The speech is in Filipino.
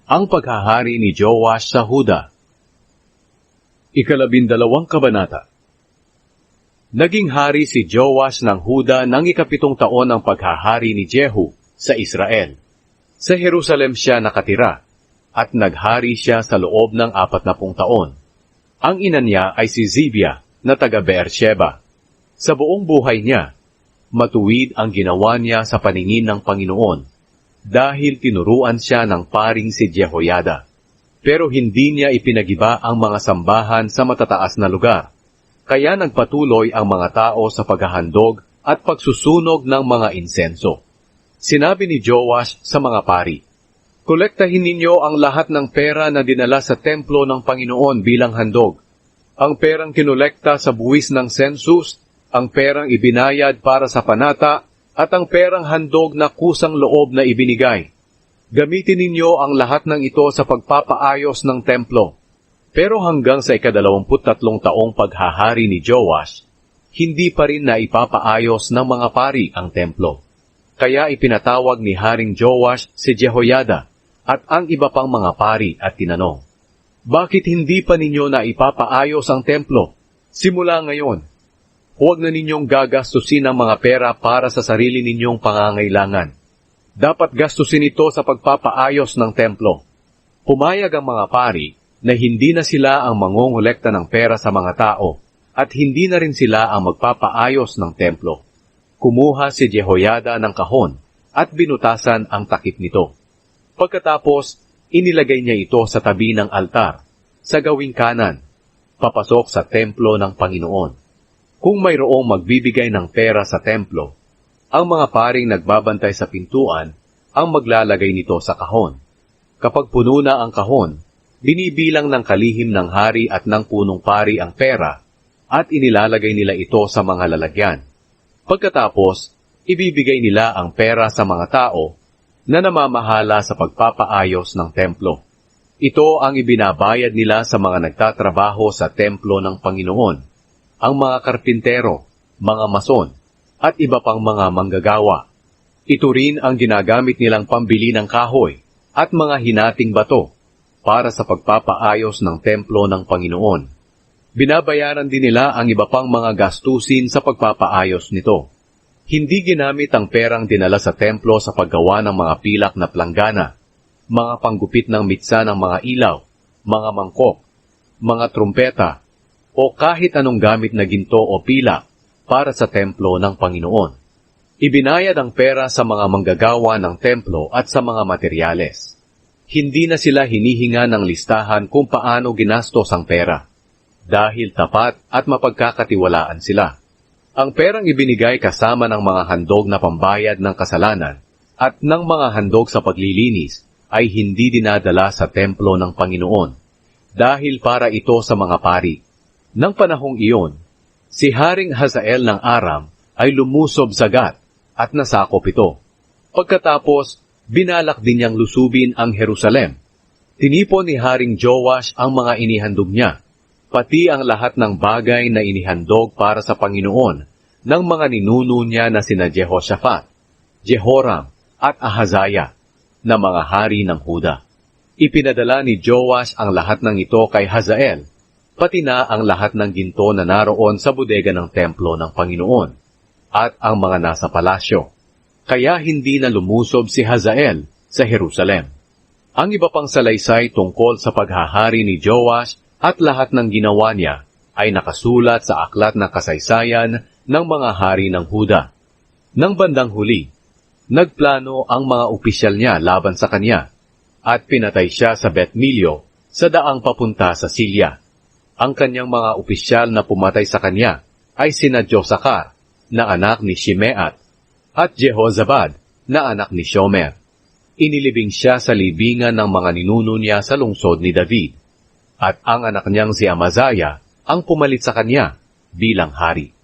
Ang paghahari ni Joash sa Huda. 12 kabanata. Naging hari si Joash ng Huda ng 7 taon ng paghahari ni Jehu sa Israel. Sa Jerusalem siya nakatira, at naghari siya sa loob ng 40 taon. Ang ina niya ay si Zibia na taga Beersheba. Sa buong buhay niya, matuwid ang ginawa niya sa paningin ng Panginoon, dahil tinuruan siya ng paring si Jehoiada. Pero hindi niya ipinagiba ang mga sambahan sa matataas na lugar, kaya nagpatuloy ang mga tao sa paghahandog at pagsusunog ng mga insenso. Sinabi ni Joash sa mga pari, "Kolektahin ninyo ang lahat ng pera na dinala sa templo ng Panginoon bilang handog. Ang perang kinolekta sa buwis ng census, ang perang ibinayad para sa panata, at ang perang handog na kusang loob na ibinigay. Gamitin ninyo ang lahat ng ito sa pagpapaayos ng templo." Pero hanggang sa 23 taong paghahari ni Joash, hindi pa rin na ipapaayos ng mga pari ang templo. Kaya ipinatawag ni Haring Joash si Jehoiada at ang iba pang mga pari at tinanong, "Bakit hindi pa ninyo na ipapaayos ang templo? Simula ngayon, huwag na ninyong gagastusin ang mga pera para sa sarili ninyong pangangailangan. Dapat gastusin ito sa pagpapaayos ng templo." Pumayag ang mga pari na hindi na sila ang mangongolekta ng pera sa mga tao at hindi na rin sila ang magpapaayos ng templo. Kumuha si Jehoiada ng kahon at binutasan ang takip nito. Pagkatapos, inilagay niya ito sa tabi ng altar, sa gawing kanan, papasok sa templo ng Panginoon. Kung mayroong magbibigay ng pera sa templo, ang mga paring nagbabantay sa pintuan ang maglalagay nito sa kahon. Kapag puno na ang kahon, binibilang ng kalihim ng hari at ng punong pari ang pera at inilalagay nila ito sa mga lalagyan. Pagkatapos, ibibigay nila ang pera sa mga tao na namamahala sa pagpapaayos ng templo. Ito ang ibinabayad nila sa mga nagtatrabaho sa templo ng Panginoon, ang mga karpintero, mga mason, at iba pang mga manggagawa. Ito rin ang ginagamit nilang pambili ng kahoy at mga hinating bato para sa pagpapaayos ng templo ng Panginoon. Binabayaran din nila ang iba pang mga gastusin sa pagpapaayos nito. Hindi ginamit ang perang dinala sa templo sa paggawa ng mga pilak na planggana, mga panggupit ng mitsa ng mga ilaw, mga mangkok, mga trumpeta, o kahit anong gamit na ginto o pilak para sa templo ng Panginoon. Ibinayad ang pera sa mga manggagawa ng templo at sa mga materyales. Hindi na sila hinihinga ng listahan kung paano ginastos ang pera, dahil tapat at mapagkakatiwalaan sila. Ang perang ibinigay kasama ng mga handog na pambayad ng kasalanan at ng mga handog sa paglilinis ay hindi dinadala sa templo ng Panginoon, dahil para ito sa mga pari. Nang panahong iyon, si Haring Hazael ng Aram ay lumusob sa Gat at nasakop ito. Pagkatapos, binalak din niyang lusubin ang Jerusalem. Tinipon ni Haring Joash ang mga inihandog niya, pati ang lahat ng bagay na inihandog para sa Panginoon ng mga ninuno niya na sina Jehoshaphat, Jehoram at Ahazaya na mga hari ng Huda. Ipinadala ni Joash ang lahat ng ito kay Hazael, pati na ang lahat ng ginto na naroon sa bodega ng templo ng Panginoon at ang mga nasa palasyo. Kaya hindi na lumusob si Hazael sa Jerusalem. Ang iba pang salaysay tungkol sa paghahari ni Joash at lahat ng ginawa niya ay nakasulat sa aklat ng kasaysayan ng mga hari ng Huda. Nang bandang huli, nagplano ang mga opisyal niya laban sa kanya at pinatay siya sa Bet-Milyo sa daang papunta sa Silya. Ang kanyang mga opisyal na pumatay sa kanya ay sina Josakar na anak ni Shimeat at Jehozabad na anak ni Shomer. Inilibing siya sa libingan ng mga ninuno niya sa lungsod ni David, at ang anak niyang si Amazaya ang pumalit sa kanya bilang hari.